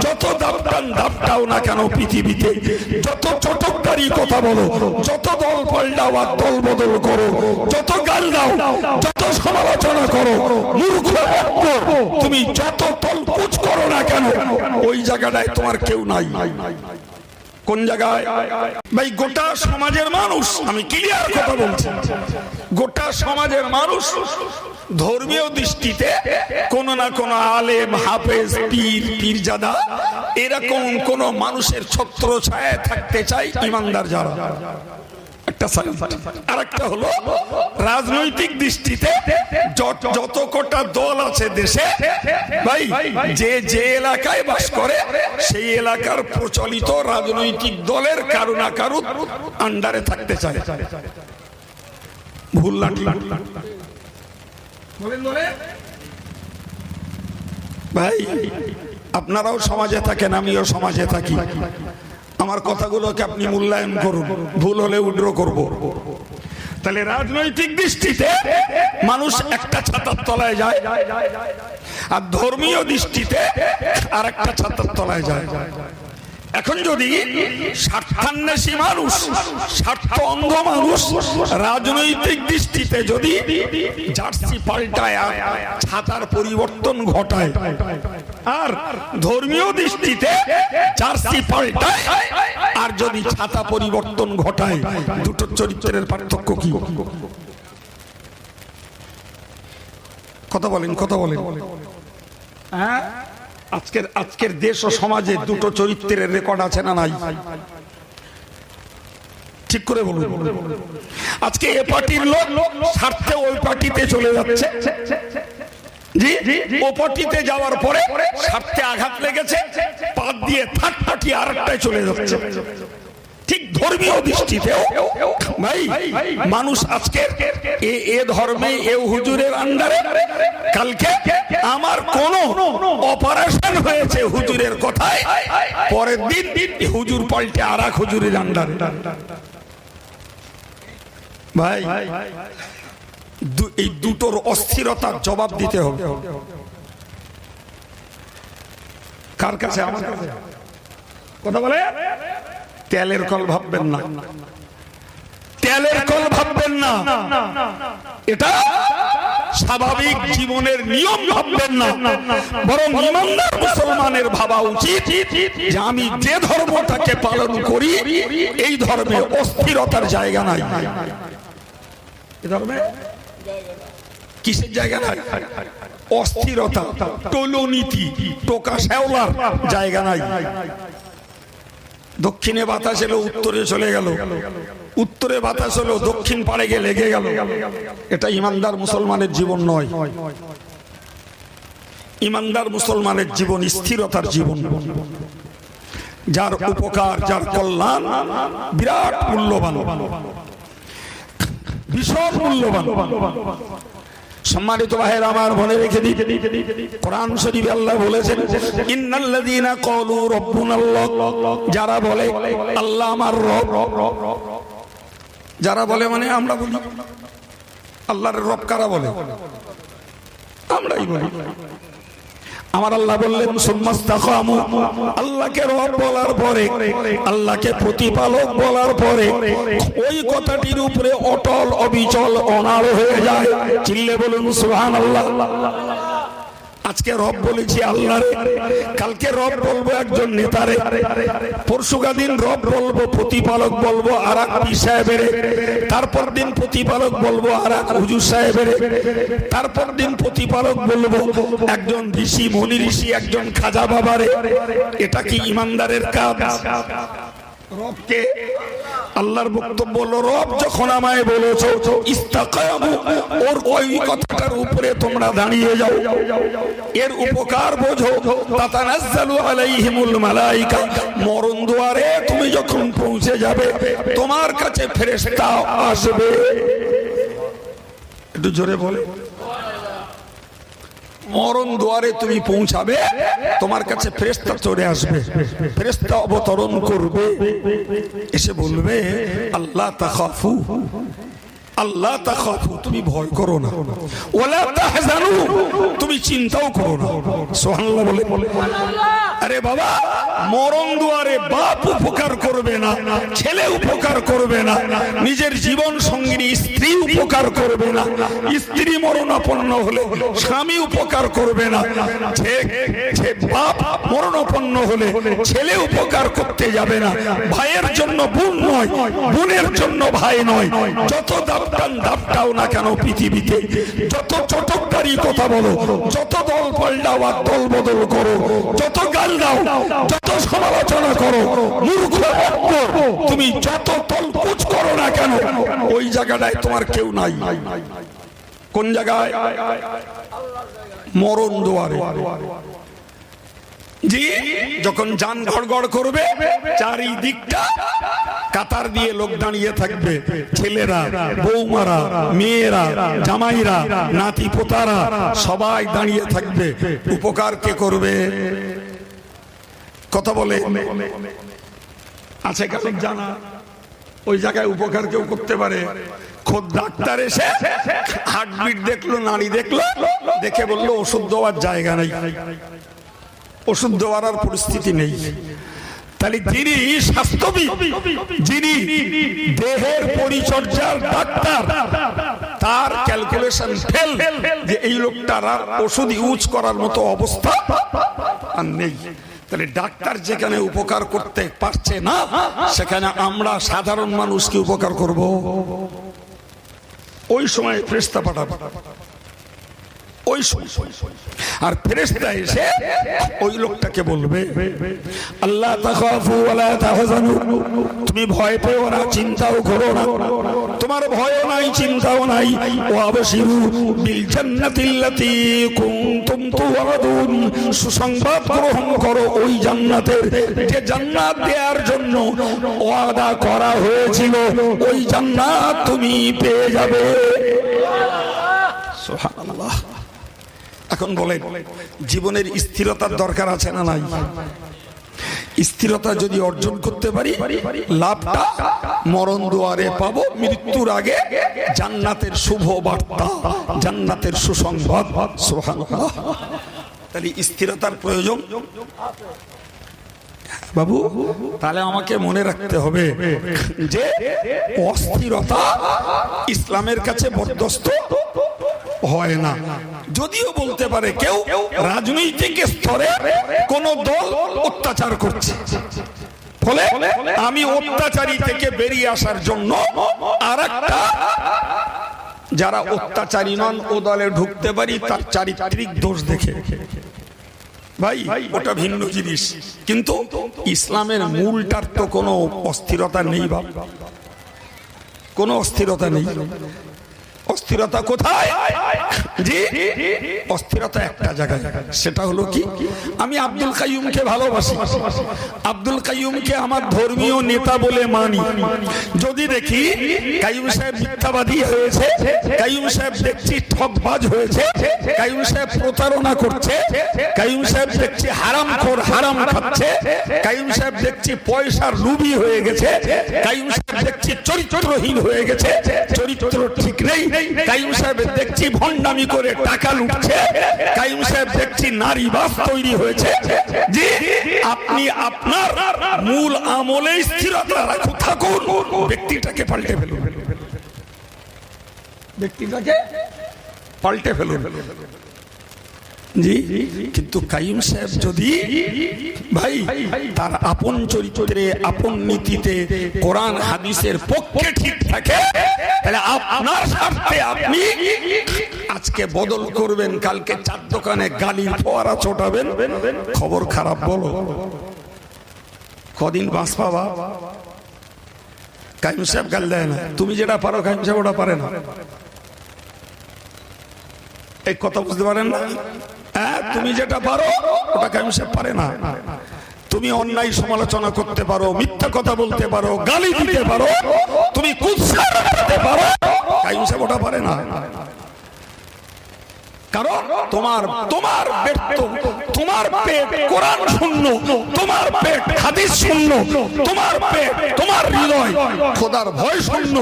যত দাপটাও না কেন পৃথিবীতে, যত চটকদারি কথা বলো, যত দল পাল্টাও আর দল বদল করো, যত গাল দাও, যত সমালোচনা করো, মূর্খ তুমি যত তলকুচ করো না কেন, ওই জায়গাটায় তোমার কেউ নাই। কোন জায়গায় ভাই? গোটা সমাজের মানুষ, আমি ক্লিয়ার কথা বলছি, গোটা সমাজের মানুষ ধর্মীয় দৃষ্টিতে কোন না কোন আলেম, হাফেজ, পীর, পীরজাদা এরকম কোন মানুষের ছত্র ছায়ায় থাকতে চাই ইমানদার যারা। একটা আর একটা হলো রাজনৈতিক দৃষ্টিতে যত কটা দল আছে দেশে ভাই, যে এলাকায় বাস করে সেই এলাকার প্রচলিত রাজনৈতিক দলের কারো না কারো আন্ডারে থাকতে চায়। ভুল লাগলো ভাই? আপনারাও সমাজে থাকেন, আমিও সমাজে থাকি, আমার কথাগুলোকে আপনি মূল্যায়ন করুন, ভুল হলে উড্র করব। তাহলে রাজনৈতিক দৃষ্টিতে মানুষ একটা ছাতার তলায় যায়, আর ধর্মীয় দৃষ্টিতে আর একটা ছাতার তলায় যায়। এখন যদি স্বার্থান্বেষী মানুষ, স্বার্থ অন্ধ মানুষ রাজনৈতিক দৃষ্টিতে যদি জার্সি পাল্টায়, ছাতার পরিবর্তন ঘটায়, আর ধর্মীয় দৃষ্টিতে জার্সি পাল্টায় আর যদি ছাতা পরিবর্তন ঘটায়, দুটো চরিত্রের পার্থক্য কি? কথা বলেন, কথা বলেন। হ্যাঁ, আজকের দেশ ও সমাজে দুটো চরিত্রের রেকর্ড আছে না নাই? ঠিক করে বলুন। আজকে এ পার্টির লোক স্বার্থে ওই পার্টিতে চলে যাচ্ছে, জি, ও পার্টিতে যাওয়ার পরে স্বার্থে আঘাত লেগেছে, পাত দিয়ে থার্ড পার্টি আরেকটায় চলে যাচ্ছে। ঠিক ধর্মীয় দৃষ্টিতেও ভাই মানুষ আজকে এ ধর্মে, এ হুজুরের আন্ডারে, কালকে আমার কোন অপারেশন হয়েছে হুজুরের কথায়, পরের দিন হুজুর পাল্টে আর এক হুজুরের আন্ডারে। ভাই এই দুটোর অস্থিরতার জবাব দিতে হবে। কার কাছে? আমার কাছে। কথা বলে তেলের কল ভাববেন না, তেলের কল ভাববেন না, এটা স্বাভাবিক জীবনের নিয়ম ভাববেন না, বরং ইমানদার মুসলমানের ভাবা উচিত যে আমি যে ধর্মটাকে পালন করি এই ধর্মে অস্থিরতার জায়গা নাই। এই ধর্মে কিসের জায়গা নাই? অস্থিরতা, টোলনীতি, টোকা শ্যাওলার জায়গা নাই। দক্ষিণে বাতাস এলো, উত্তরে চলে গেল, উত্তরে বাতাস হলো, দক্ষিণ পাড়ে গিয়ে লেগে গেল। এটা ইমানদার মুসলমানের জীবন নয়। ইমানদার মুসলমানের জীবন স্থিরতার জীবন, যার উপকার, যার কল্যাণ বিরাট মূল্যবান, ভীষণ মূল্যবান। সম্মানিত ভাইরা আমার, মনে রেখে দিই, কোরআন শরীফে আল্লাহ বলেছেন ইন্নাল্লাযীনা ক্বালু রাব্বুনাল্লাহ, যারা বলে আল্লাহ আমার রব, যারা বলে মানে আমরা বলি আল্লাহর রব। কারা বলে? আমরাই বলি। আমার আল্লাহ বললেন সুম্মাস্তাকামু, আল্লাহকে রব বলার পরে, আল্লাহকে প্রতিপালক বলার পরে ওই কথাটির উপরে অটল, অবিচল, অনাড় হয়ে যায়। চিল্লে বলুন সুবহানাল্লাহ। আজকে রব বলেছি আল্লাহরে, কালকে রব বলবো একজন নেতারে, পরশুদিন রব বলবো, প্রতিপালক বলবো আর এক পীর সাহেবের, তারপর দিন প্রতিপালক বলবো আর এক হুজুর সাহেবের, তারপর দিন প্রতিপালক বলবো একজন ঋষি, মুনি ঋষি, একজন খাজা বাবারে। এটা কি ইমানদারের কাজ? রবকে আল্লাহর বক্তব্য হলো, রব যখন আমায় বলেছো ইস্তাকামু, ওর ওই কথাটার উপরে তোমরা দাঁড়িয়ে যাও, এর উপকার বোঝো। তাতানাজ্জালু আলাইহিমুল মালাইকা, মরণ দুয়ারে তুমি যখন পৌঁছে যাবে তোমার কাছে ফেরেশতা আসবে। একটু জোরে বলে। মরণ দুয়ারে তুমি পৌঁছাবে, তোমার কাছে ফেরেশতা চলে আসবে, ফেরেশতা অবতরণ করবে, এসে বলবে আল্লাহ তাখাফু, আল্লাহ তাখাফু, তুমি ভয় করো না, ওয়ালা তাহজানু, তুমি চিন্তাও করো না। সুবহানাল্লাহ বলে। আরে বাবা, মরণ দুয়ারে বাপ উপকার করবে না, ছেলে উপকার করবে না, নিজের জীবন সঙ্গিনী স্ত্রী উপকার করবে না, স্ত্রী মরণাপন্ন হলে স্বামী উপকার করবে না, বাপ মরণাপন্ন হলে ছেলে উপকার করতে যাবে না, ভাইয়ের জন্য বোন নয়, বোনের জন্য ভাই নয়। যত দাপটান দাপটাও না কেন পৃথিবীতে, যত চটকদারি কথা বলো, যত দল পাল্টাও আর দল বদল করো, যত গাল দাও, যত সমালোচনা করো, মূর্খ তুমি যত তলকুচ করো না কেন, ওই জায়গাটায় তোমার কেউ নাই। কোন জায়গায়? মরণ দুয়ারে। জি, যখন যান ঘড়ঘড় করবে, চারিদিকটা কাতার দিয়ে লোক দাঁড়িয়ে থাকবে, ছেলেরা, বৌমারা, মেয়েরা, জামাইরা, নাতি পোতারা সবাই দাঁড়িয়ে থাকবে। উপকার কে করবে? কথা বলে আছে কারণ জানা? ওই জায়গায় উপকার কেউ করতে পারে? খোদ ডাক্তার এসে হার্টবিট দেখলো, নাড়ি দেখলো, দেখে বললো ওষুধ দেওয়ার জায়গা নেই, ওষুধ দেওয়ার আর পরিস্থিতি নেই। তাহলে যিনি স্বাস্থ্যবিদ, যিনি দেহের পরিচর্যার ডাক্তার, তার ক্যালকুলেশন ফেল যে এই লোকটার আর ওষুধ ইউজ করার মতো অবস্থা আর নেই। তাহলে ডাক্তার যেখানে উপকার করতে পারছে না, সেখানে আমরা সাধারণ মানুষ কি উপকার করব? ওই সময় ফেরেশতা পাঠাবো, ওই সময়। আর ফেরেশতা এসে ওই লোকটাকে বলবে, আল্লাহ তাখাফু ওয়ালা তাহজানু, তুমি ভয় পেও না, চিন্তাও করো না, তোমার ভয়ও নাই, চিন্তাও নাই। ওয়া আবশিরু বিল জান্নাতিল্লাতী কুনতুম তুআদুন, সুসংবাদ গ্রহণ করো ওই জান্নাতের, যে জান্নাত দেওয়ার জন্য ওয়াদা করা হয়েছিল, ওই জান্নাত তুমি পেয়ে যাবে। সুবহানাল্লাহ। এখন বলে, জীবনের স্থিরতার দরকার আছে না নাই? স্থিরতা যদি অর্জন করতে পারি, লাভটা মরণ দুয়ারে পাবো, মৃত্যুর আগে জান্নাতের শুভ বার্তা, জান্নাতের সুসংবাদ। সুবহানাল্লাহ। তাহলে স্থিরতার প্রয়োজন বাবু। তাহলে আমাকে মনে রাখতে হবে যে অস্থিরতা ইসলামের কাছে বরদাস্ত হয় না। যদিও বলতে পারে কেউ রাজনৈতিক স্তরে কোন দল অত্যাচার করছে, ফলে আমি অত্যাচারী থেকে বেরিয়ে আসার জন্য আরেকটা যারা অত্যাচারী নন ও দলে ঢুকতে পারি, তার চারিত্রিক দোষ দেখে। ভাই ওটা ভিন্ন জিনিস, কিন্তু ইসলামের মূলটার তো কোনো অস্থিরতা নেই বাবা, কোনো অস্থিরতা নেই। অস্থিরতা কোথায়? জি, অস্থিরতা একটা জায়গায়, সেটা হলো কি, আমি আব্দুল কাইয়ুমকে ভালোবাসি, আব্দুল কাইয়ুমকে আমার ধর্মীয় নেতা বলে মানি। যদি দেখি কাইয়ুম সাহেব মিথ্যাবাদী হয়েছে, কাইয়ুম সাহেব দেখছি ঠকবাজ হয়েছে, কাইয়ুম সাহেব প্রতারণা করছে, কাইয়ুম সাহেব দেখছি হারামখোর, হারাম খাচ্ছে, কাইয়ুম সাহেব দেখছি পয়সার লুবি হয়ে গেছে, কাইয়ুম সাহেব দেখছি চরিত্রহীন হয়ে গেছে, চরিত্র ঠিক নেই, কাইয়ুম সাহেব দেখছি ভণ্ডামি করে টাকা লুটছে, কাইয়ুম সাহেব দেখছি নারীবাস তৈরি হয়েছে। জি, আপনি আপনার মূল আমলে স্থিরতা থাকুন, ব্যক্তিটাকে পাল্টে ফেলুন, ব্যক্তিটাকে পাল্টে ফেলুন। জি, কিন্তু কাইয়ুম সাহেব যদি ভাই তার আপন চরিত্রে, আপন নীতিতে, কোরআন হাদিসের পক্ষে ঠিক থাকে, তাহলে আপনার স্বার্থে আপনি আজকে বদল করবেন, কালকে চার দোকানে গালির ফোয়ারা ছোটাবেন, খবর খারাপ বলো, কদিন বাঁচ পাবা? কাইয়ুম সাহেব গাল দেয় না, তুমি যেটা পারো কাইয়ুম সাহেব ওটা পারে না। এই কথা বুঝতে পারেন না? হ্যাঁ, তুমি যেটা পারো ওটা কাইয়ুম সাহেব পারে না। তুমি অন্যায় সমালোচনা করতে পারো, মিথ্যা কথা বলতে পারো, গালি দিতে পারো, তুমি কুৎসা করতে পারো, কাইয়ুম সাহেব ওটা পারে না। কারণ তোমার পেট কোরআন শূন্য, তোমার পেট হাদিস শূন্য, তোমার পেট, তোমার হৃদয় খোদার ভয় শূন্য।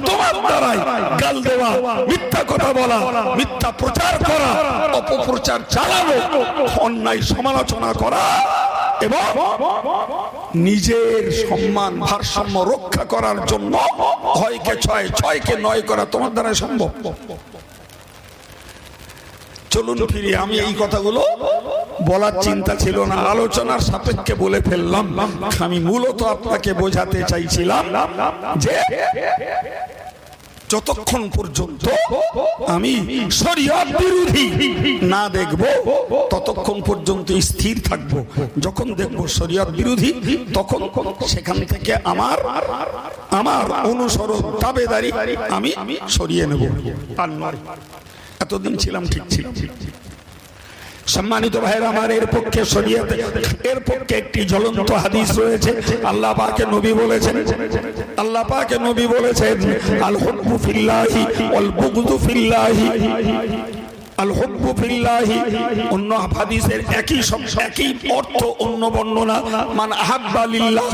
তোমার দ্বারাই গাল দেওয়া, মিথ্যা কথা বলা, মিথ্যা প্রচার করা, অপপ্রচার চালানো, অন্যায় সমালোচনা করা এবং নিজের সম্মান ভারসাম্য রক্ষা করার জন্য 6কে 6 6কে 9 করা তোমার দ্বারা সম্ভব। চলুন ফিরে, আমি এই কথাগুলো বলার চিন্তা ছিল না, আলোচনার সাপেক্ষে বলে ফেললাম। আমি মূলত আপনাকে বোঝাতে চাইছিলাম যে যতক্ষণ পর্যন্ত আমি শরীয়ত বিরোধী না দেখব ততক্ষণ পর্যন্ত স্থির থাকব। যখন দেখব শরীয়ত বিরোধী তখন সেখান থেকে আমার অনুসরণ তাবেদারি আমি সরিয়ে নেব। এতদিন ছিলাম ঠিক ছিল। সম্মানিত ভাইরা আমার, এর পক্ষে শরীয়তে এর পক্ষে একটি জ্বলন্ত হাদিস রয়েছে। আল্লাহ পাকের নবী বলেছেন, আল্লাহ পাকের নবী বলেছেন, আল হুব্বু ফিল্লাহি ওয়াল বুগদু ফিল্লাহি। আল হুব্বু ফিল্লাহি অন্য হাদিসের একই অর্থ অন্য বর্ণনা। মান আহাব্বা লিল্লাহ,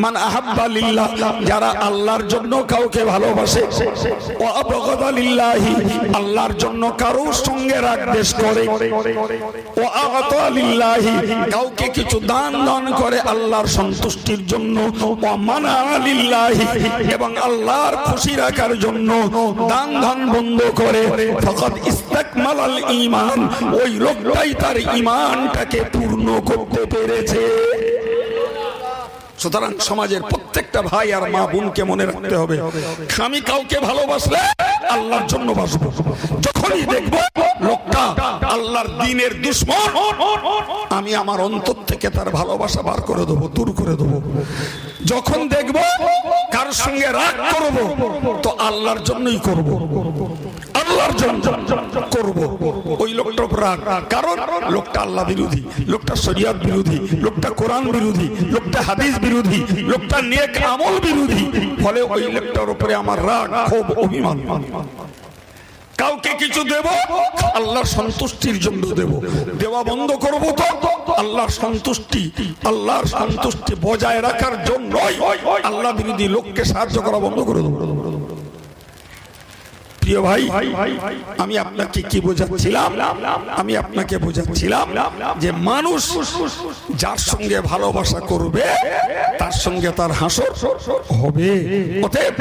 মান আহাব্বা লিল্লাহ, যারা আল্লাহর জন্য কাউকে ভালোবাসে, ওয়া আবগাদা লিল্লাহি, আল্লাহর জন্য কারোর সঙ্গে রাগ দ্বেষ করে, ওয়া আতা লিল্লাহি, কাউকে কিছু দান করে আল্লাহর সন্তুষ্টির জন্য, ওয়া মানা লিল্লাহি, এবং আল্লাহর খুশি রাখার জন্য দান বন্ধ করে, ফাকাদ ইস্তাকমালাল ঈমান, ওই লোকটাই তার ঈমানটাকে পূর্ণ করতে পেরেছে। সুতরাং সমাজের প্রত্যেকটা ভাই আর মা বোনকে মনে রাখতে হবে, আমি কাউকে ভালোবাসলে আল্লাহর জন্য বাসবো। যখনই দেখবো লোকটা আল্লাহর দ্বীনের দুশমন, আমি আমার অন্তর থেকে তার ভালোবাসা বার করে দেবো, দূর করে দেবো। যখন দেখবো কার সঙ্গে রাগ করবো, তো আল্লাহর জন্যই করব, আল্লাহর জন্য করব। ওই লোকটার উপর রাগ, কারণ লোকটা আল্লাহ বিরোধী, লোকটা শরীয়ত বিরোধী, লোকটা কোরআন বিরোধী, লোকটা হাদিস বিরোধী, লোকটা নেক আমল বিরোধী। ফলে ওই লোকটার উপরে আমার রাগ, ক্ষোভ, অভিমান। কাউকে কিছু দেব আল্লাহর সন্তুষ্টির জন্য দেব, দেওয়া বন্ধ করব তো আল্লাহর সন্তুষ্টি বজায় রাখার জন্য। আল্লাহ বিরোধী লোককে সাহায্য করা বন্ধ করে দেব। প্রিয় ভাই, আমি আপনাকে কি বোঝাচ্ছিলাম? আমি আপনাকে বোঝাচ্ছিলাম যে মানুষ যার সঙ্গে ভালোবাসা করবে তার সঙ্গে তার হাসর হবে। অতএব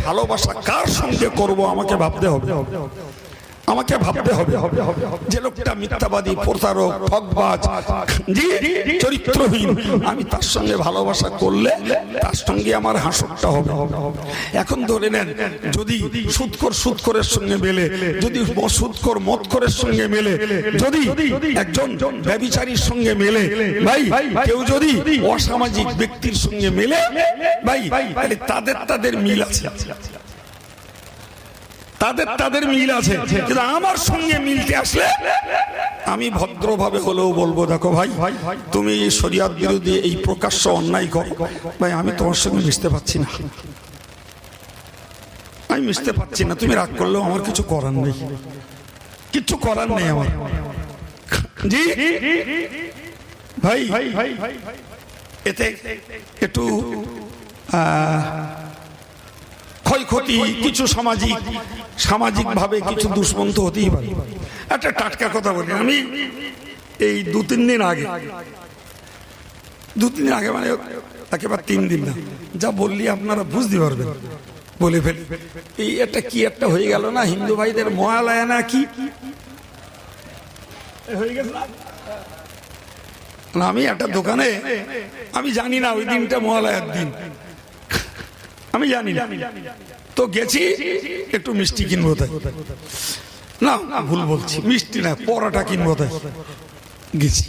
ভালোবাসা কার সঙ্গে করব আমাকে ভাবতে হবে, আমাকে ভাবতে হবে যে লোকটা মিথ্যাবাদী, প্রতারক, ঠকবাজ, চরিত্রহীন, আমি তার সঙ্গে ভালোবাসা করলে তার সঙ্গে আমার হাসরটা হবে। এখন ধরে নেন, যদি সুদখোরের সঙ্গে মেলে, যদি মদখোরের সঙ্গে মেলে, যদি একজন ব্যভিচারীর সঙ্গে মেলে, ভাই কেউ যদি অসামাজিক ব্যক্তির সঙ্গে মেলে, ভাই তাদের মিল আছে, তাদের মিল আছে। কিন্তু আমার সঙ্গে মিলতে আসলে আমি ভদ্রভাবে হলেও বলবো, দেখো ভাই, তুমি শরীয়ত বিরোধী এই প্রকাশ্য অন্যায় করো, ভাই আমি তোমার সঙ্গে মিশতে পারছি না, আমি মিশতে পারছি না। তুমি রাগ করলেও আমার কিছু করার নেই, কিচ্ছু করার নেই আমার। জি ভাই, এতে একটু ক্ষয়ক্ষতি, কিছু সামাজিকভাবে কিছু দুষ্মন্ত হতেই পারে। একটা টাটকা কথা বলি, আমি এই 2-3 দিন আগে মানে একেবারে 3 দিন না, যা বললি আপনারা বুঝতে পারবেন, বলে ফেলি। এই একটা হয়ে গেল না, হিন্দু ভাইদের মহালয়া না কি হয়ে গেছে না? আমি একটা দোকানে, আমি জানি না ওই দিনটা মহালয়ার দিন, আমি জানি না, তো গেছি একটু মিষ্টি কিনবো, তাই না, ভুল বলছি, মিষ্টি না, পরোটা কিনবো, তাই গেছি।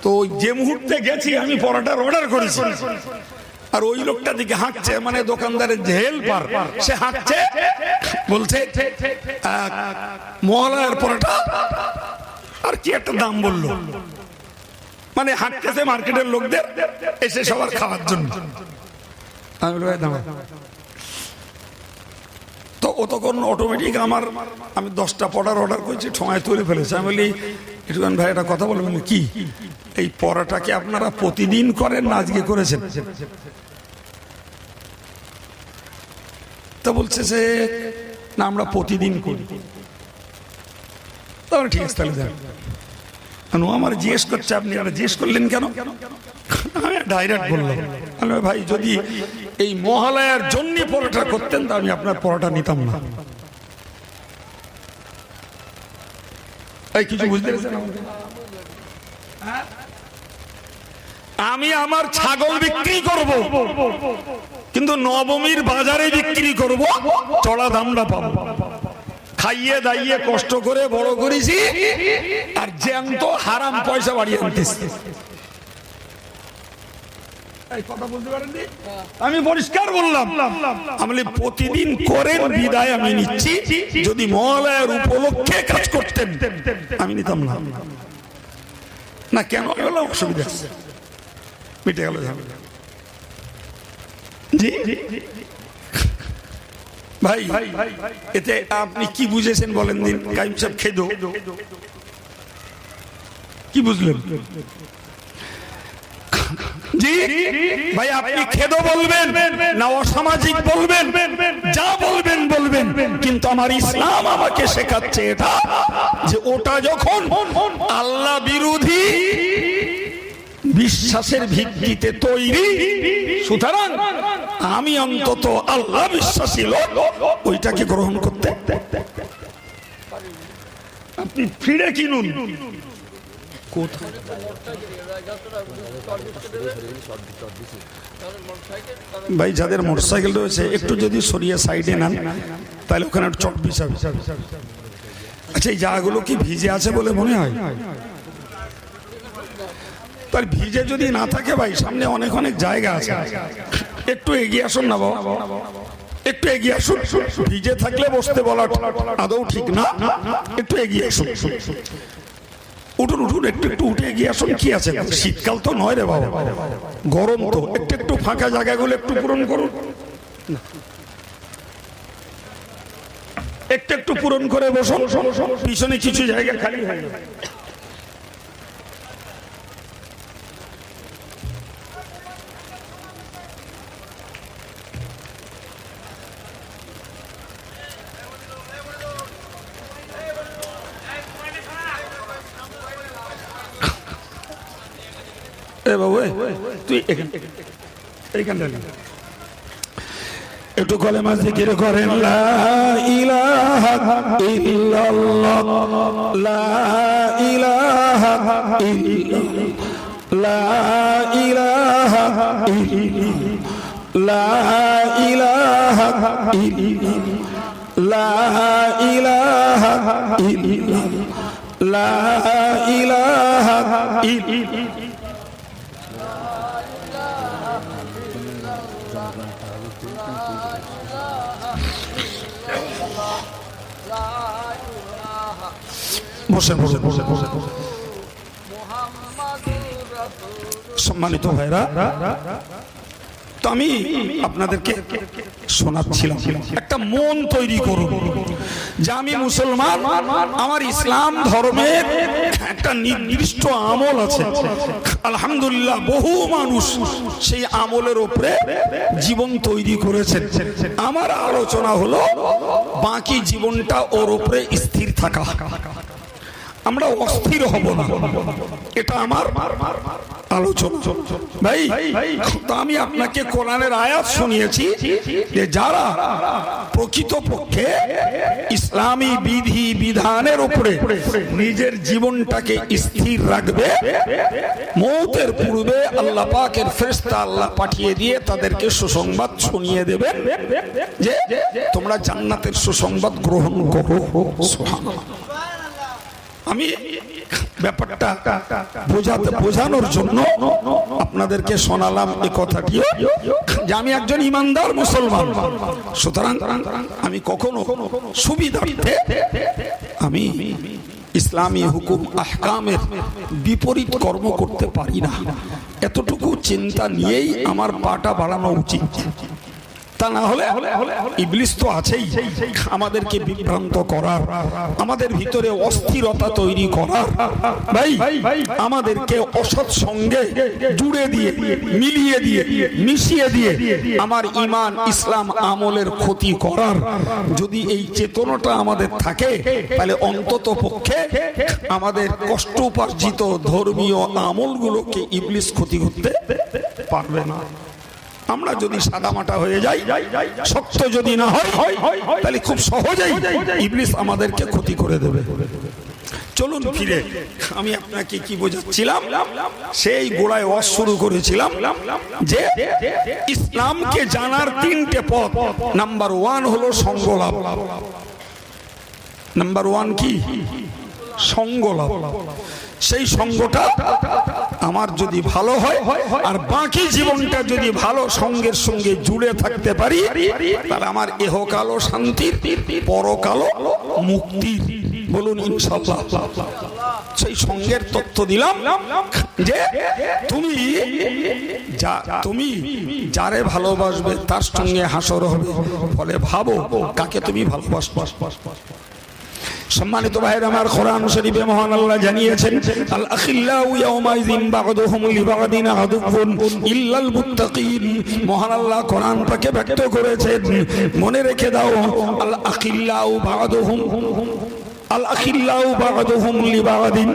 তো যে মুহূর্তে গেছি আমি পরোটার অর্ডার করেছি, আর ওই লোকটা দিকে হাঁটছে, মানে দোকানদারের যে হেল্পার, সে হাঁটছে, বলছে মহালয়ার পরোটা, আর কি একটা দাম বললো, মানে হাঁটতেছে মার্কেটের লোকদের এসে সবার খাওয়ার জন্য। তো তখন অটোমেটিক আমি 10টা পরোটার অর্ডার করেছি, ঠোঁয়ায় তুলে ফেলেছি। আমি বলি, ইটুকান ভাই একটা কথা বলবেন কি, এই পরোটাকে আপনারা প্রতিদিন করেন না আজকে করেছেন? তো বলছে সে না, আমরা প্রতিদিন করি। তাহলে ঠিক আছে, তাহলে যান। আমার জিজ্ঞেস করছে আপনি আর জিজ্ঞেস করলেন কেন? আমি ডাইরেক্ট বললাম, ভাই যদি এই মহালয়ার জন্য পরোটা করতেন তা আমি আপনার পরোটা নিতাম না। কিছু বুঝতে পেরেছেন? আমি আমার ছাগল বিক্রি করব, কিন্তু নবমীর বাজারে বিক্রি করব, চড়া দামটা পাবো। খাইয়ে দাইয়ে কষ্ট করে বড় করেছি, আর জ্যান্ত হারাম পয়সা বাড়িয়ে আনতেছি। কথা বলতে পারেননি? আমি পরিষ্কার বললাম, আমি প্রতিদিন করেন বিদায় আমি নিচ্ছি। যদি মহালয়ার উপলক্ষে কাজ করতেন আমি নিতাম না। না কেন? অসুবিধা মিটে গেল ঝামেলা। জি ভাই, এতে আপনি কি বুঝেছেন বলেন দিন? কাইম সাহেব খেদো কি বুঝলেন? জি ভাই, আপনি খেদো বলবেন না অসামাজিক বলবেন, যা বলবেন বলবেন, কিন্তু আমার ইসলাম আমাকে শেখাচ্ছে এটা যে ওটা যখন আল্লাহ বিরোধী বিশ্বাসের ভিত্তিতে তৈরি, সুতরাং আমি অন্তত আল্লাহ বিশ্বাসী লোক, ওইটাকে গ্রহণ করতে আপনি ফিরে কিনুন। ভাই যাদের মোটরসাইকেল রয়েছে একটু যদি সরিয়ে সাইডে নেন তাহলে ওখানে চট বিছাবে। আচ্ছা, এই জায়গাগুলো কি ভিজে আছে বলে মনে হয়? তার ভিজে যদি না থাকে ভাই, সামনে অনেক অনেক জায়গা আছে, একটু এগিয়ে আসুন না বাবা, একটু এগিয়ে আসুন। ভিজে থাকলে বসতে বলা আদৌ ঠিক না, একটু এগিয়ে আসুন। উঠুন উঠুন, একটু একটু উঠে এগিয়ে আসুন। কি আছে, শীতকাল তো নয় রে বাবা, গরম তো। একটু একটু ফাঁকা জায়গাগুলো একটু পূরণ করুন, একটু একটু পূরণ করে বসুন। পিছনে কিছু জায়গা খালি হয়। বাবু তুই একটু কলেমা জিকির করেন, লা ইলাহা ইল্লাল্লাহ, লা ইলাহা ইল্লাল্লাহ, লা ইলাহা ইল্লাল্লাহ, লা ইলাহা ইল্লাল্লাহ, লা ইলাহা ইল্লাল্লাহ, লা ইলাহা ইল্লাল্লাহ। সম্মানিত ভাইরা, তো আমি আপনাদেরকে শোনাচ্ছিলাম, একটা মন তৈরি করুন যে আমি মুসলমান, আমার ইসলাম ধর্মের একটা নির্দিষ্ট আমল আছে। আলহামদুলিল্লাহ বহু মানুষ সেই আমলের উপরে জীবন তৈরি করেছেন। আমার আলোচনা হলো বাকি জীবনটা ওর উপরে স্থির থাকা। আমরা অস্থির হব না, এটা আমার আলোচনা। ভাই আমি আপনাকে কোরআনের আয়াত শুনিয়েছি যে যারা প্রকৃতপক্ষে ইসলামী বিধি বিধানের উপরে নিজের জীবনটাকে স্থির রাখবে, মৌতের পূর্বে আল্লাহ পাকের ফেরেশতা আল্লাহ পাঠিয়ে দিয়ে তাদেরকে সুসংবাদ শুনিয়ে দেবেন যে তোমরা জান্নাতের সুসংবাদ গ্রহণ করো। সুবহানাল্লাহ। আমি ব্যাপারটা বোঝানোর জন্য আপনাদেরকে শোনালাম এই কথাটিও, যে আমি একজন ইমানদার মুসলমান, সুতরাং আমি কখনো সুবিধার্থে আমি ইসলামী হুকুম আহকামের বিপরীত কর্ম করতে পারি না। এতটুকু চিন্তা নিয়েই আমার পাটা বাড়ানো উচিত। তা না হলে ইবলিস তো আছেই আমাদেরকে বিভ্রান্ত করার, আমাদের ভিতরে অস্থিরতা তৈরি করার, ভাই আমাদেরকে অসৎ সঙ্গে জুড়ে দিয়ে, মিলিয়ে দিয়ে, মিশিয়ে দিয়ে আমার ঈমান ইসলাম আমলের ক্ষতি করার। যদি এই চেতনাটা আমাদের থাকে তাহলে অন্তত পক্ষে আমাদের কষ্ট উপার্জিত ধর্মীয় আমলগুলোকে ইবলিস ক্ষতি করতে পারবে না। আমরা যদি সাদামাটা হয়ে যাই, শক্ত যদি না হয়, তাহলে খুব সহজেই ইবলিস আমাদেরকে ক্ষতি করে দেবে। চলুন ফিরে আমি আপনাকে কি বোঝাচ্ছিলাম, সেই গোড়ায় ওয়াজ শুরু করেছিলাম যে ইসলামকে জানার তিনটে পথ। নাম্বার 1 হলো সঙ্গলাভ। নাম্বার 1 কি? সঙ্গলাভ। সেই সঙ্গটা আমার যদি ভালো হয় আর বাকি জীবনটা যদি ভালো সঙ্গের সঙ্গে জুড়ে থাকতে পারি, তাহলে আমার ইহকালও শান্তির, পরকালও মুক্তির। বলুন ইনশাআল্লাহ। সেই সঙ্গের তথ্য দিলাম যে তুমি যারে ভালোবাসবে তার সঙ্গে হাসর হবে। ফলে ভাবো কাকে তুমি ভালোবাসবে। সম্মানিত ভাইরা আমার, কোরআন শরীফে মহান আল্লাহ জানিয়েছেন, আল আখিল্লাউ ইয়াউমাইযিন বা'দুহুম লিবা'দিন আদুউন ইল্লাল মুত্তাকিন। মহান আল্লাহ কোরআন পাকে ব্যক্ত করেছেন, মনে রেখে দাও, আল আখিল্লাউ বা'দুহুম, আল আখিল্লাউ বা'দুহুম লিবা'দিন,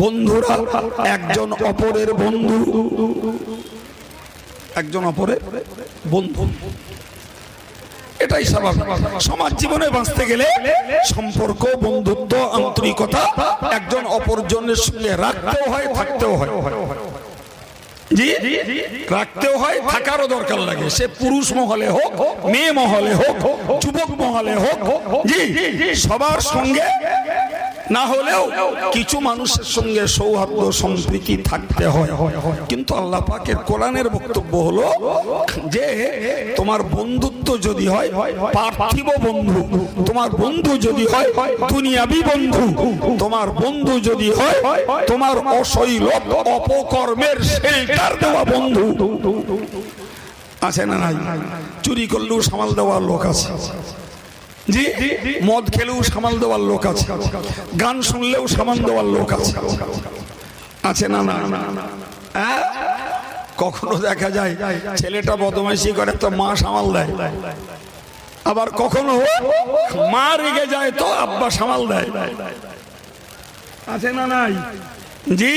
বন্ধুরা একজন অপরের বন্ধু, একজন অপরের বন্ধু। এটাই স্বাভাবিক। সমাজ জীবনে বাঁচতে গেলে সম্পর্ক, বন্ধুত্ব, আন্তরিকতা একজন অপরজনের সঙ্গে রাখতেও হয়, থাকতেও হয়। জি, রাখতেও হয়, থাকারও দরকার লাগে। সে পুরুষ মহলে হোক, মেয়ে মহলে হোক, যুবক মহলে হোক, জি, সবার সঙ্গে না হলেও কিছু মানুষের সঙ্গে সৌহার্দ্য সম্প্রীতি থাকতে হয়। কিন্তু আল্লাহ পাকের কোরআনের বক্তব্য হলো যে তোমার বন্ধুত্ব যদি হয় পার্থিব বন্ধু, তোমার বন্ধু যদি হয় দুনিয়াবি বন্ধু, তোমার বন্ধু যদি হয় তোমার অশৈলভ অপকর্মের শেল্টার দেওয়া বন্ধু, আছে না নাই? চুরি করলেও সামাল দেওয়ার লোক আছে, জি, মদ খেলেও সামাল দেওয়ার লোক আছে, গান শুনলেও সামাল দেওয়ার লোক আছে, আছে না না? কখনো দেখা যায় ছেলেটা বদমাইশি করে তো মা সামাল দেয়, আবার কখনো মা রেগে যায় তো আব্বা সামাল দেয়, আছে না নাই? জি,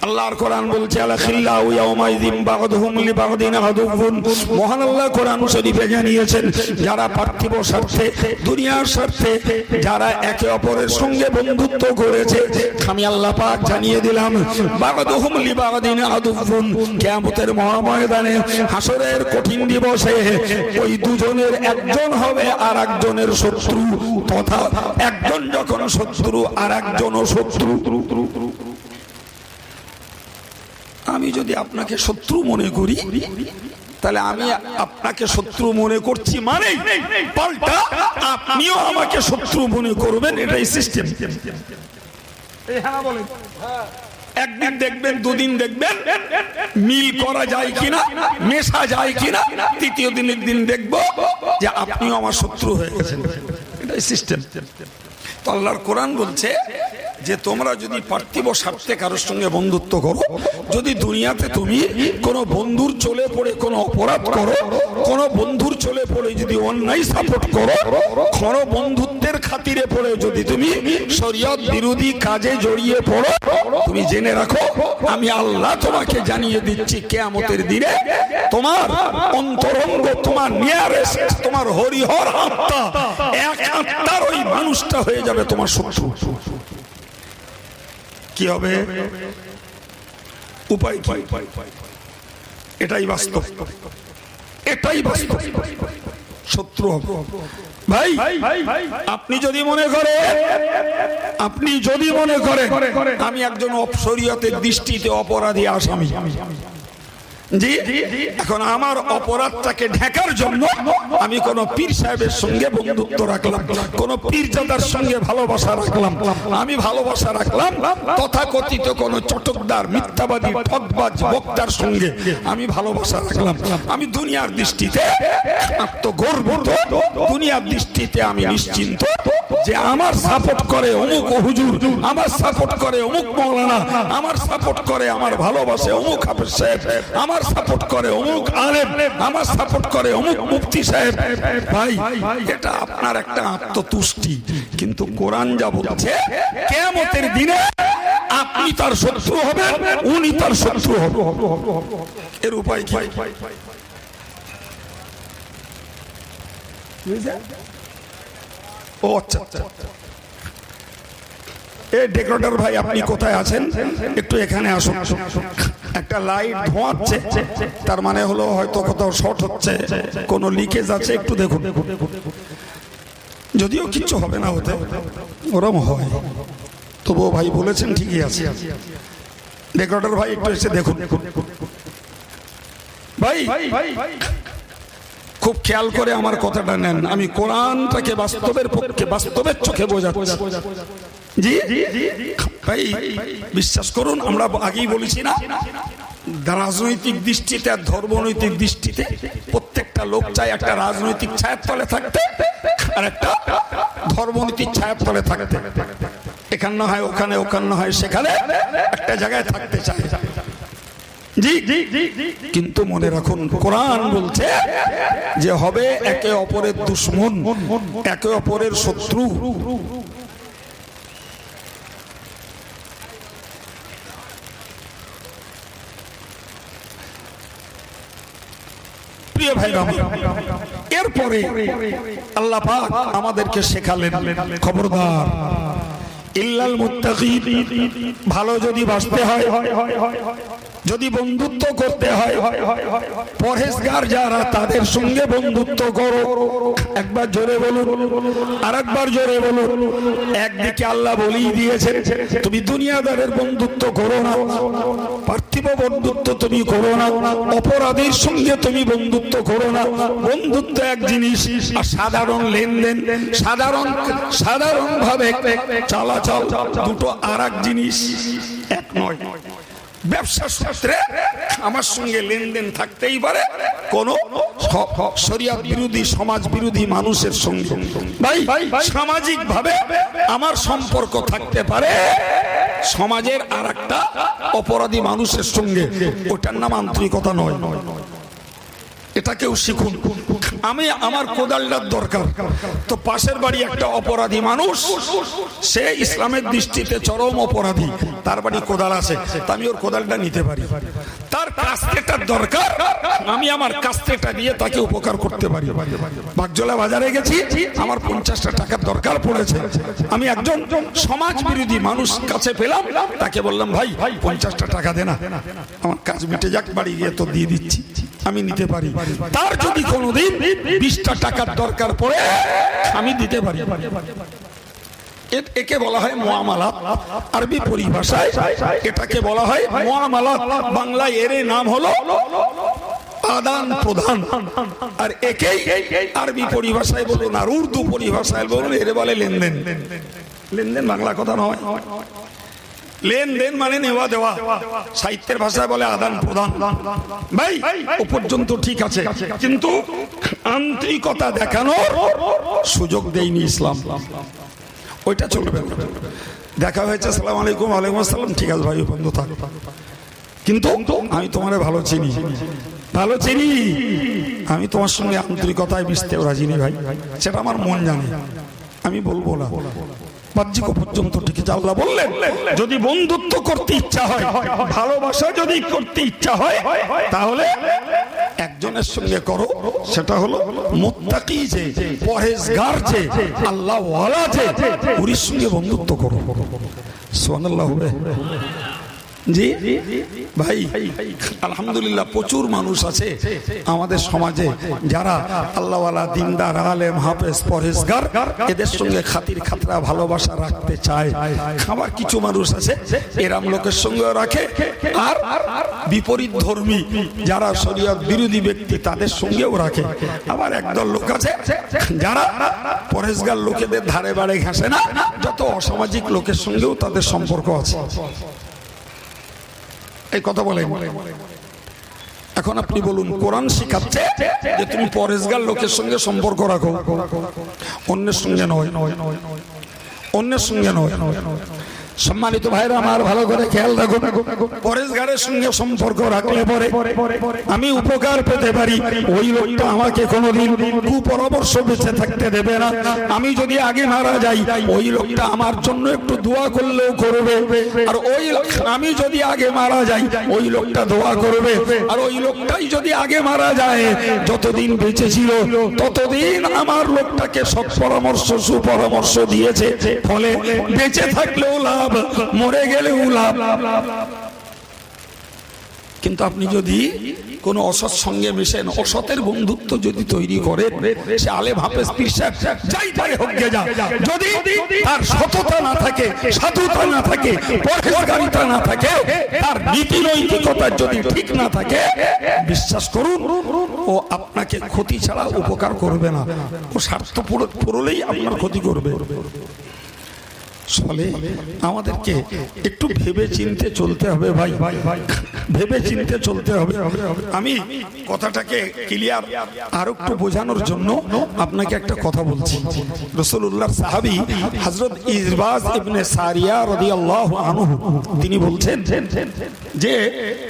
আল্লাহর কোরআন বলছে, আলাখিল্লাহু ইয়াউমাইযিন বা'দুহুম লিবা'দিন আদুউন। মহান আল্লাহ কোরআন শরীফে জানিয়েছেন, যারা পার্থিব স্বার্থে, দুনিয়ার স্বার্থে যারা একে অপরের সঙ্গে বন্ধুত্ব করেছে, আমি আল্লাহ পাক জানিয়ে দিলাম, বা'দুহুম লিবা'দিন আদুউন। কিয়ামতের মহাময়দানে, হাসরের কঠিন দিবসে ওই দুজনের একজন হবে আর একজনের শত্রু, তথা একজন যখন শত্রু আর একজনও শত্রু। আমি যদি আপনাকে শত্রু মনে করি, তাহলে আমি আপনাকে শত্রু মনে করছি মানে পাল্টা আপনিও আমাকে শত্রু মনে করবেন, এটাই সিস্টেম। একদিন দেখবেন, দুদিন দেখবেন মিল করা যায় কিনা, মেশা যায় কিনা, তৃতীয় দিনের দিন দেখবো যে আপনিও আমার শত্রু হয়ে গেছেন, এটাই সিস্টেম। তো আল্লাহর কোরআন বলছে যে তোমরা যদি পার্থিব স্বার্থে কারোর সঙ্গে বন্ধুত্ব করো, যদি দুনিয়াতে তুমি কোনো বন্ধুর চলে পড়ে কোনো অপরাধ করো, কোনো বন্ধুর চলে পড়ে যদি অন্যায় সাপোর্ট করো, কোনো বন্ধুত্বের খাতিরে পড়ে যদি তুমি শরীয়ত বিরোধী কাজে জড়িয়ে পড়ো, তুমি জেনে রাখো আমি আল্লাহ তোমাকে জানিয়ে দিচ্ছি, কিয়ামতের দিনে তোমার অন্তরঙ্গ, তোমার নিয়ারেস্ট, তোমার হরিহর আত্মা, এক আত্মার ওই মানুষটা হয়ে যাবে তোমার শত্রু। কি হবে? উপায় কি? এটাই বাস্তব, এটাই বাস্তব। শত্রু হবে। ভাই আপনি যদি মনে করেন আমি একজন শরীয়তের দৃষ্টিতে অপরাধী আসামি, জি, এখন আমার অপরাধটাকে ঢাকার জন্য আমি কোন পীর সাহেবের সঙ্গে বন্ধুত্ব রাখলাম, কোন পীরজাদার সঙ্গে ভালোবাসা রাখলাম, আমি ভালোবাসা রাখলাম তথাকথিত কোন চটকদার মিথ্যাবাদী ঠকবাজ বক্তার সঙ্গে আমি ভালোবাসা রাখলাম। আমি দুনিয়ার দৃষ্টিতে আত্মগর্বিত, দুনিয়ার দৃষ্টিতে আমি নিশ্চিন্ত যে আমার সাপোর্ট করে অমুক হুজুর, আমার সাপোর্ট করে অমুক মাওলানা, আমার সাপোর্ট করে, আমার ভালোবাসে অমুক হাফেজ সাহেব, আমার সাপোর্ট করে অমুক আলেম, আমার সাপোর্ট করে অমুক মুফতি সাহেব। ভাই, এটা আপনার একটা আত্মতুষ্টি, কিন্তু কোরআন যা বলছে কিয়ামতের দিনে আপনি তার শত্রু হবেন, উনি তার শত্রু হবে। এর উপায় কি? ও আচ্ছা, এই ডেকোরেটর ভাই আপনি কোথায় আছেন? একটু এখানে আসুন। একটা লাইট ধোঁয়াচ্ছে, তার মানে হলো হয়তো কোথাও শর্ট হচ্ছে, কোনো লিকেজ আছে, একটু দেখুন। যদিও কিচ্ছু হবে না, হতে ওরম হয়, তবুও ভাই বলেছেন ঠিকই আছে। ডেকোরেটর ভাই একটু এসে দেখুন। ভাই খুব খেয়াল করে আমার কথাটা নেন, আমি কোরআনটাকে বাস্তবের পক্ষে, বাস্তবের চোখে বোঝাচ্ছি। জি ভাই, বিশ্বাস করুন, আমরা আগেই বলেছি না, রাজনৈতিক দৃষ্টিতে আর ধর্মনৈতিক দৃষ্টিতে প্রত্যেকটা লোক চায় একটা রাজনৈতিক ছায়ার তলে থাকতে আর একটা ধর্মনীতির ছায়ার তলে থাকতে। এখানে না হয় ওখানে, ওখানে না হয় সেখানে, একটা জায়গায় থাকতে চায়। জি, কিন্তু মনে রাখুন, কোরআন বলছে যে হবে একে অপরের দুশমন, একে অপরের শত্রু। প্রিয় ভাই, এরপরে আল্লাহ পাক আমাদেরকে শেখালেন, খবরদার ইল্লাল মুত্তাকিন, ভালো যদি বাঁচতে হয়, যদি বন্ধুত্ব করতে হয়, পরহেজগার যারা তাদের সঙ্গে বন্ধুত্ব করো। একবার জোরে বলুন, আর একবার জোরে বলুন। একদিকে আল্লাহ বলেই দিয়েছেন তুমি দুনিয়াদারের বন্ধুত্ব করো না, পার্থিব বন্ধুত্ব তুমি করো না, অপরাধীর সঙ্গে তুমি বন্ধুত্ব করো না। বন্ধুত্ব এক জিনিস, আর সাধারণ লেনদেন, সাধারণ ভাবে চলাচল দুটো আর এক জিনিস, এক নয়। ব্যবসা সূত্রে আমার সঙ্গে লেনদেন থাকতেই পারে কোন শরিয়ত বিরোধী, সমাজ বিরোধী মানুষের সঙ্গে। ভাই, সামাজিক ভাবে আমার সম্পর্ক থাকতে পারে সমাজের আর একটা অপরাধী মানুষের সঙ্গে, ওটার নাম আন্তরিকতা নয়। এটা কেউ শিখুন। আমি আমার কোদালটার দরকার, তো পাশের বাড়ি একটা অপরাধী মানুষ, সে ইসলামের দৃষ্টিতে চরম অপরাধী, তার বাড়ি কোদাল আছে, তা আমি ওর কোদালটা নিতে পারি। তার কাস্তেটার দরকার, আমি আমার কাস্তেটা দিয়ে তাকে উপকার করতে পারি। বাগজোলা বাজারে গেছি, আমার 50টা টাকার দরকার পড়েছে, আমি একজন সমাজ বিরোধী মানুষ কাছে পেলাম, তাকে বললাম ভাই 50টা টাকা দে না, আমার কাজ মিটে যাক, বাড়ি গিয়ে তো দিয়ে দিচ্ছি, আমি নিতে পারি। তার যদি কোনোদিন 20টা টাকার দরকার পড়ে আমি দিতে পারি। একে বলা হয় মুআমালাত, আরবি পরিভাষায় এটাকে বলা হয় মুআমালাত, বাংলায় এর নাম হলো আদান প্রদান। আর একেই আরবি পরিভাষায় বলুন আর উর্দু পরিভাষায় বলুন, এর বলে লেনদেন। লেনদেন বাংলা কথা নয়, লেনদেন মানে নেওয়া দেওয়া, সাহিত্যের ভাষায় বলে আদান প্রদান। ভাই, ও পর্যন্ত ঠিক আছে, কিন্তু আন্তরিকতা দেখানোর সুযোগ দেয়নি ইসলাম, ওইটা চলবে না। দেখা হয়েছে আসসালামু আলাইকুম, ওয়ালাইকুম আসসালাম, ঠিক আছে ভাই বন্ধু থাক, কিন্তু আমি তোমার ভালো চিনি, ভালো চিনি, আমি তোমার সঙ্গে আন্তরিকতায় মিশতেও রাজি নেই ভাই, সেটা আমার মন জানে, আমি বলবো না। বাহ্যিক পর্যন্ত ঠিক আছে। আল্লাহ বললেন যদি বন্ধুত্ব করতে ইচ্ছা হয়, ভালোবাসা যদি করতে ইচ্ছা হয়, তাহলে একজনের সঙ্গে করো, সেটা হলো মুত্তাকি, যে পরহেজগার, যে আল্লাহ ওয়ালা, যে ওর সঙ্গে বন্ধুত্ব করো। সুবহানাল্লাহ। জি ভাই, আলহামদুলিল্লাহ প্রচুর মানুষ আছে আমাদের সমাজে যারা আল্লাহওয়ালা, দিনদার, আলেম, হাফেজ, পরহেজগার, এদের সঙ্গে খাতির খাতরা ভালোবাসা রাখতে চায়। আবার কিছু মানুষ আছে এরাম লোকের সঙ্গেও রাখে, আর বিপরীত ধর্মী যারা শরীয়ত বিরোধী ব্যক্তি তাদের সঙ্গেও রাখে। আবার একদল লোক আছে যারা পরহেজগার লোকেদের ধারে বাড়ে ঘাসে না, যত অসামাজিক লোকের সঙ্গেও তাদের সম্পর্ক আছে। এই কথা বলে। এখন আপনি বলুন, কোরআন শিখাচ্ছে যে তুমি পরহেজগার লোকের সঙ্গে সম্পর্ক রাখো, অন্যের সঙ্গে নয়, অন্যের সঙ্গে নয়। সম্মানিত ভাইরা আমার, ভালো করে খেয়াল রাখুন, পরহেজগারের সঙ্গে সম্পর্ক রাখলে পরে আমি উপকার পেতে পারি। ওই লোকটা আমাকে কোনোদিন কুপরামর্শ বেঁচে থাকতে দেবে না। আমি যদি আগে মারা যাই, ওই লোকটা আমার জন্য একটু দোয়া করলেও করবে। আর ওই আমি যদি আগে মারা যাই, ওই লোকটা দোয়া করবে। আর ওই লোকটাই যদি আগে মারা যায়, যতদিন বেঁচে ছিল ততদিন আমার লোকটাকে সৎপরামর্শ, সুপরামর্শ দিয়েছে। ফলে বেঁচে থাকলেও লাভ, মরে গেলেও লাভ। কিন্তু আপনি যদি কোনো অসৎ সঙ্গে মিশেন, অসতের বন্ধুত্ব যদি তৈরি করেন, সে আলেম, হাফেজ, পীর সাহেব যাই তাই হোক গে যা, যদি তার সততা না থাকে, সাধুতা না থাকে, পরহেজগারিতা না থাকে, তার নীতি নৈতিকতা যদি ঠিক না থাকে, বিশ্বাস করুন ও আপনাকে ক্ষতি ছাড়া উপকার করবে না। ও স্বার্থ পুরলেই আপনার ক্ষতি করবে। ফলে আমাদেরকে একটু ভেবে চিনতে চলতে হবে ভাই, ভেবে চিনতে চলতে হবে। আমি কথাটাকে ক্লিয়ার আর একটু বোঝানোর জন্য আপনাকে একটা কথা বলছি। রাসূলুল্লাহর সাহাবী হযরত ইরবাজ ইবনে সারিয়া রাদিয়াল্লাহু আনহু তিনি বলছেন যে,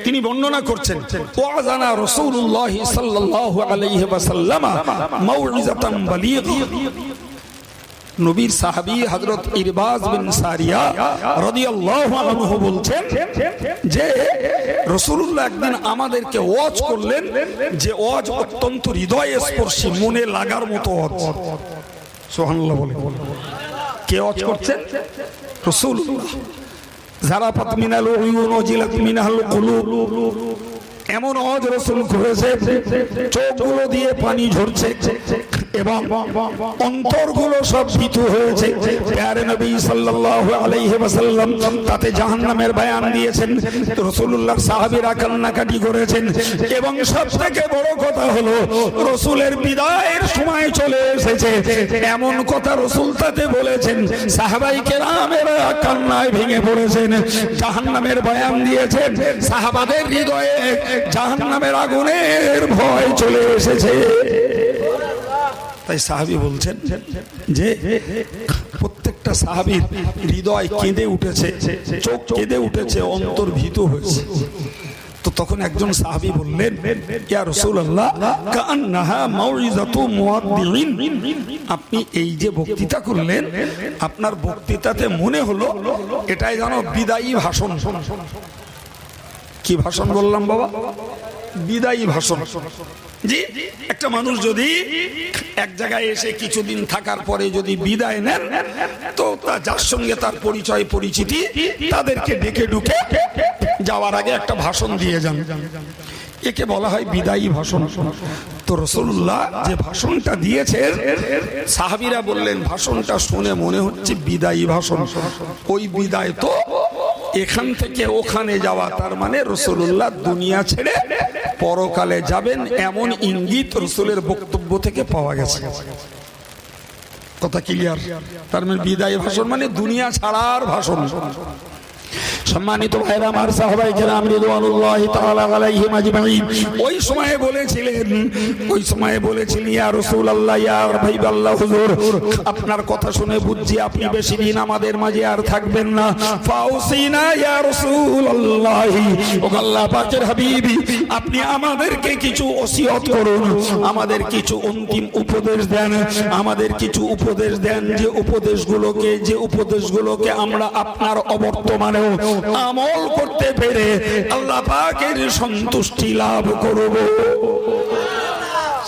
তিনি বর্ণনা করছেন, ওয়াজানা রাসূলুল্লাহ সাল্লাল্লাহু আলাইহি ওয়াসাল্লাম মাউইজাতান বালিগা। নবীর সাহাবী হযরত ইরবাজ বিন সারিয়া রাদিয়াল্লাহু আনহু বলছেন যে রাসূলুল্লাহ একদিন আমাদেরকে ওয়াজ করলেন, যে ওয়াজ অত্যন্ত হৃদয়স্পর্শী, মনে লাগার মতো ওয়াজ। সুবহানাল্লাহ বলে। কে ওয়াজ করছেন? রাসূলুল্লাহ। যারাফাত মিনাল উয়ুন ওয়াজিলাত মিনাল কুলুব, এমন ওয়াজ রাসূল করেছে চোখগুলো দিয়ে পানি ঝরছে এবং অন্তরগুলো সব ভীতু হয়েছে। প্যারে নবী সাল্লাল্লাহু আলাইহি ওয়াসাল্লাম তাতে জাহান্নামের বয়ান দিয়েছেন। রাসূলুল্লাহর সাহাবীরা কান্নাকাটি করেছেন এবং সবথেকে বড় কথা হলো রাসূলের বিদায়ের সময় চলে এসেছে, এমন কথা রাসূল তাতে বলেছেন। সাহাবায়ে কেরামেরা কান্নায় ভেঙে পড়েছেন, জাহান্নামের বয়ান দিয়েছেন। সাহাবাদের হৃদয়ে জাহান্নামের আগুনের ভয় চলে এসেছে। তাই সাহাবী বলছেন যে প্রত্যেকটা সাহাবীর হৃদয় কেঁদে উঠেছে, চোখ কেঁদে উঠেছে, অন্তর ভীত হয়েছে। তো তখন একজন সাহাবী বললেন, ইয়া রাসূলুল্লাহ, কাআন্নাহা মাউইজাতু মুআদ্দিন। আপনি এই যে বক্তৃতা করলেন, আপনার বক্তৃতাতে মনে হলো এটাই যেন বিদায়ী ভাষণ। কি ভাষণ বললাম বাবা? বিদায়ী ভাষণ। জি, একটা মানুষ যদি এক জায়গায় এসে কিছুদিন থাকার পরে যদি বিদায় নেন, তো যার সঙ্গে তার পরিচয় পরিচিতি তাদেরকে ডেকে ঢুকে যাওয়ার আগে একটা ভাষণ দিয়ে যান, একে বলা হয় বিদায়ী ভাষণ। তো রাসূলুল্লাহ যে ভাষণটা দিয়েছেন, সাহাবীরা বললেন ভাষণটা শুনে মনে হচ্ছে বিদায়ী ভাষণ। ওই বিদায় তো এখান থেকে ওখানে যাওয়া, তার মানে রাসূলুল্লাহ দুনিয়া ছেড়ে পরকালে যাবেন, এমন ইঙ্গিত রাসূলের বক্তব্য থেকে পাওয়া গেছে। কথা ক্লিয়ার? তার মানে বিদায়ী ভাষণ মানে দুনিয়া ছাড়ার ভাষণ। সম্মানিত ভাইরা আমার, সাহাবায়ে কেরাম রিদওয়ানুল্লাহি তাআলা আলাইহিম আজমাইন ওই সময়ে বলেছিলেন, ইয়া রাসূলুল্লাহ, ইয়া হাবিবাল্লাহ, হুজুর আপনার কথা শুনে বুঝছি আপনি বেশি দিন আমাদের মাঝে আর থাকবেন না। ফাউসিনা ইয়া রাসূলুল্লাহ, ও আল্লাহ পাকের হাবিবি, আপনি আমাদেরকে কিছু ওসিয়ত করুন, আমাদের কিছু অন্তিম উপদেশ দেন, আমাদের কিছু উপদেশ দেন, যে উপদেশগুলোকে আমরা আপনার অবর্তমানেও আমল করতে পেরে আল্লাহ পাকের সন্তুষ্টি লাভ করব।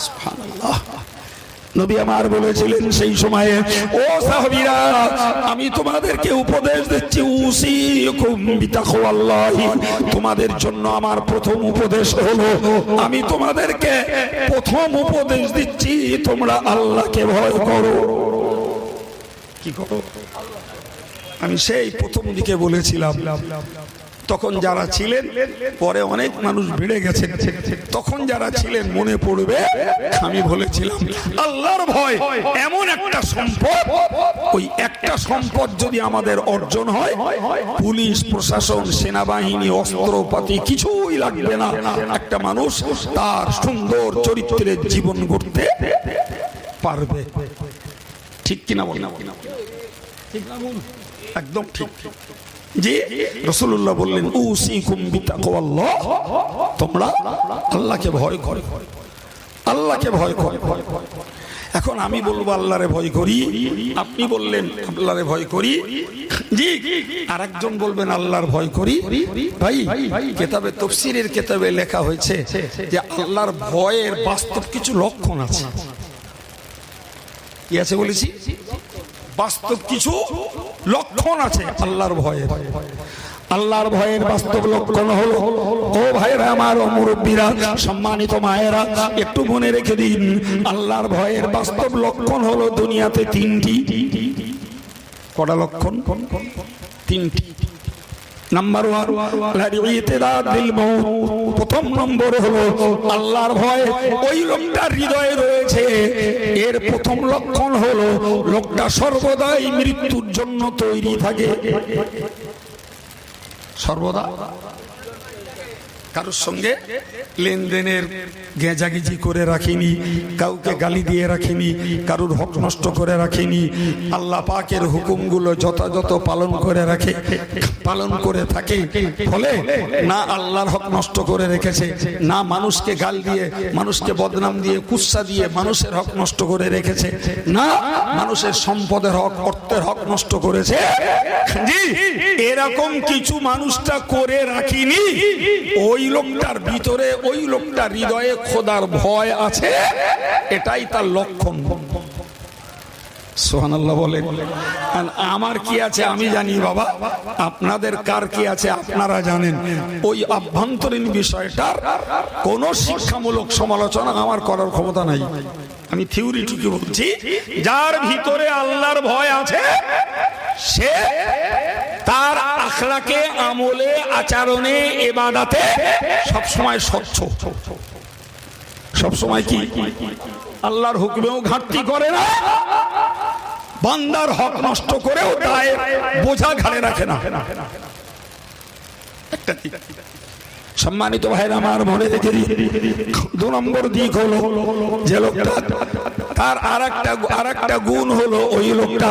সুবহানাল্লাহ। নবী আমার বলেছিলেন সেই সময়ে, ও সাহাবীরা, আমি তোমাদেরকে উপদেশ দিচ্ছি, উসিকুম বিতাকওয়াল্লাহি, তোমাদের জন্য আমার প্রথম উপদেশ হলো, আমি তোমাদেরকে প্রথম উপদেশ দিচ্ছি, তোমরা আল্লাহকে ভয় করো। কি করো? আমি সেই প্রথম দিকে বলেছিলাম, তখন যারা ছিলেন, পরে অনেক মানুষ বেড়ে গেছে, তখন যারা ছিলেন মনে পড়বে, আমি বলেছিলাম আল্লাহর ভয় এমন একটা সম্পদ, ওই একটা সম্পদ যদি আমাদের অর্জন হয়, পুলিশ প্রশাসন সেনাবাহিনী অস্ত্রপাতি কিছুই লাগবে না, একটা মানুষ তার সুন্দর চরিত্রের জীবন গড়তে পারবে। ঠিক কিনা বল? একদম ঠিক। জি, রাসূলুল্লাহ বললেন, উসিকুম বিতাকওয়াল্লাহ, তোমরা আল্লাহকে ভয় করো, আল্লাহকে ভয় করো। এখন আমি বলবো আল্লাহরে ভয় করি, আপনি বললেন আল্লাহরে ভয় করি, জি, আরেকজন বলবেন আল্লাহর ভয় করি। ভাই, কিতাবে তাফসীরের কিতাবে লেখা হয়েছে যে আল্লাহর ভয়ের বাস্তব কিছু লক্ষণ আছে। কি আছে বলেছি? বাস্তব কিছু লক্ষণ আছে আল্লাহর ভয়ের। আল্লাহর ভয়ের বাস্তব লক্ষণ হলো, ও ভাইরা আমার, ও মুরব্বীরা, সম্মানিত মায়েরা, একটু মনে রেখে দিন, আল্লাহর ভয়ের বাস্তব লক্ষণ হলো দুনিয়াতে তিনটি। কটা লক্ষণ? তিনটি। নাম্বার ওয়ান, প্রথম নম্বর হলো আল্লাহর ভয় ওই লোকটার হৃদয়ে রয়েছে, এর প্রথম লক্ষণ হলো লোকটা সর্বদাই মৃত্যুর জন্য তৈরি থাকে। সর্বদা কারোর সঙ্গে লেনদেনের গেঁজাগিজি করে রাখিনি, কাউকে গালি দিয়ে রাখিনি, কারোর হক নষ্ট করে রাখিনি, আল্লাহ পাকের হুকুমগুলো যথাযথ পালন করে থাকে, ফলে না আল্লাহর হক নষ্ট করে রেখেছে, না মানুষকে গাল দিয়ে, মানুষকে বদনাম দিয়ে, কুৎসা দিয়ে মানুষের হক নষ্ট করে রেখেছে, না মানুষের সম্পদের হক, অর্থের হক নষ্ট করেছে। জি, এরকম কিছু মানুষটা করে রাখিনি, ওই লোকটার ভিতরে, ওই লোকটার হৃদয়ে খোদার ভয় আছে, এটাই তার লক্ষণ। সুবহানাল্লাহ বলেন। আমার কি আছে আমি জানি বাবা, আপনাদের কার কি আছে আপনারা জানেন। ওই আভ্যন্তরীণ বিষয়টার কোন শিক্ষামূলক সমালোচনা আমার করার ক্ষমতা নাই। আমি থিওরিটিকে বলছি, যার ভিতরে আল্লাহর ভয় আছে সে তার আখলাকে, আমলে, আচরণে, ইবাদতে সবসময় স্বচ্ছ, সবসময় কি আল্লাহর হুকুমেও ঘাটতি করে না, বান্দার হক নষ্ট করেও দায়ের বোঝা ঘাড়ে রাখে না। সম্মানিত ভাইরা আমার, মনে রেখে দিন, 2 নম্বর দিক হলো যে লোকটা, তার আরেকটা গুণ হলো ওই লোকটা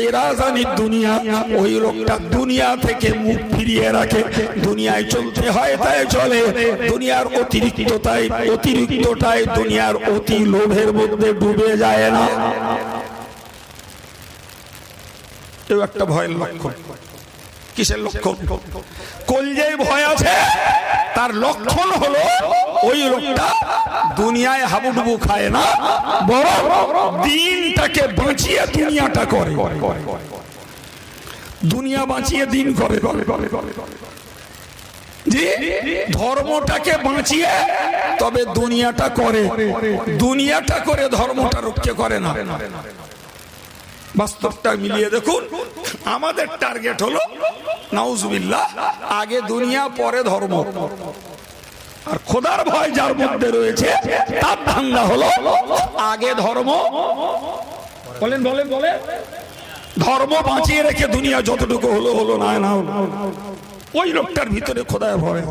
ইরাজানিদ দুনিয়া, ওই লোকটা দুনিয়া থেকে মুখ ফিরিয়ে রাখে, দুনিয়ায় চলতে হয় তাই চলে, দুনিয়ার অতিরিক্তটাই দুনিয়ার অতি লোভের মধ্যে ডুবে যায় না। এও একটা ভয়ের লক্ষণ। কিসের লক্ষণ? কলজায় ভয় আছে, তার লক্ষণ হলো ওই লোকটা দুনিয়ায় হাবুডুবু খায় না, বরং দিনটাকে বাঁচিয়ে দুনিয়াটা করে, দুনিয়া বাঁচিয়ে দিন করে। জি, ধর্মটাকে বাঁচিয়ে তবে দুনিয়াটা করে, দুনিয়াটা করে ধর্মটা রক্ষা করে না। বাস্তবটা মিলিয়ে দেখুন, আমাদের টার্গেট হলো নাউজুবিল্লাহ, আগে দুনিয়া পরে ধর্ম। আর খোদার ভয় যার মধ্যে রয়েছে তার ধান্দা হলো আগে ধর্ম, বলেন বলেন বলেন, ধর্ম বাঁচিয়ে রেখে দুনিয়া যতটুকু হলো হলো, না না ওই লোকটার ভিতরে খোদার ভয়।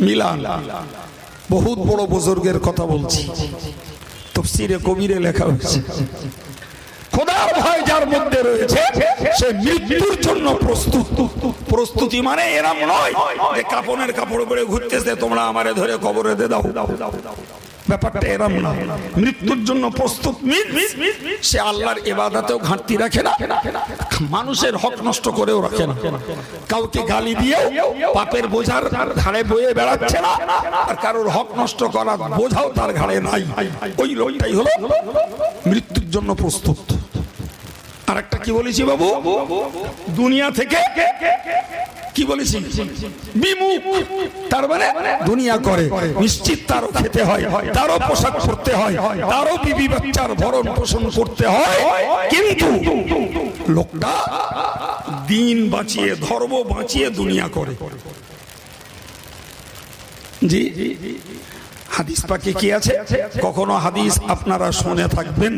মিলান, বহুত বড় বুজুর্গের কথা বলছি, তাফসীরে কবিরে লেখা হয়েছে, খোদার ভয় যার মধ্যে রয়েছে সে মৃত্যুর জন্য প্রস্তুতি। মানে এরম নয় যে কাপড়ের কাপড় পরে ঘুরতেছে, তোমরা আমারে ধরে কবরে দে দাও, ব্যাপারটা এরম না। মৃত্যুর জন্য প্রস্তুত সে আল্লাহর ইবাদতেও ঘাটতি রাখে না, মানুষের হক নষ্ট করেও রাখে না, কাউকে গালি দিয়েও পাপের বোঝার ঘাড়ে বয়ে বেড়াচ্ছে না, আর কারোর হক নষ্ট করার বোঝাও তার ঘাড়ে নাই। ওই লোকটাই হলো মৃত্যুর জন্য প্রস্তুত। আর একটা কি বলেছি বাবু, দুনিয়া থেকে কি বলেছি বিমুখ, তার মানে দুনিয়া করে নিশ্চিত তারও খেতে হয়, তারও পোশাক পরতে হয়, তারও বিবি বাচ্চার ভরণ পোষণ করতে হয়, কিন্তু লোকটা দিন বাঁচিয়ে ধর্ম বাঁচিয়ে দুনিয়া করে। জি হাদিস পাকে কি আছে, কখনো হাদিস আপনারা শুনে থাকবেন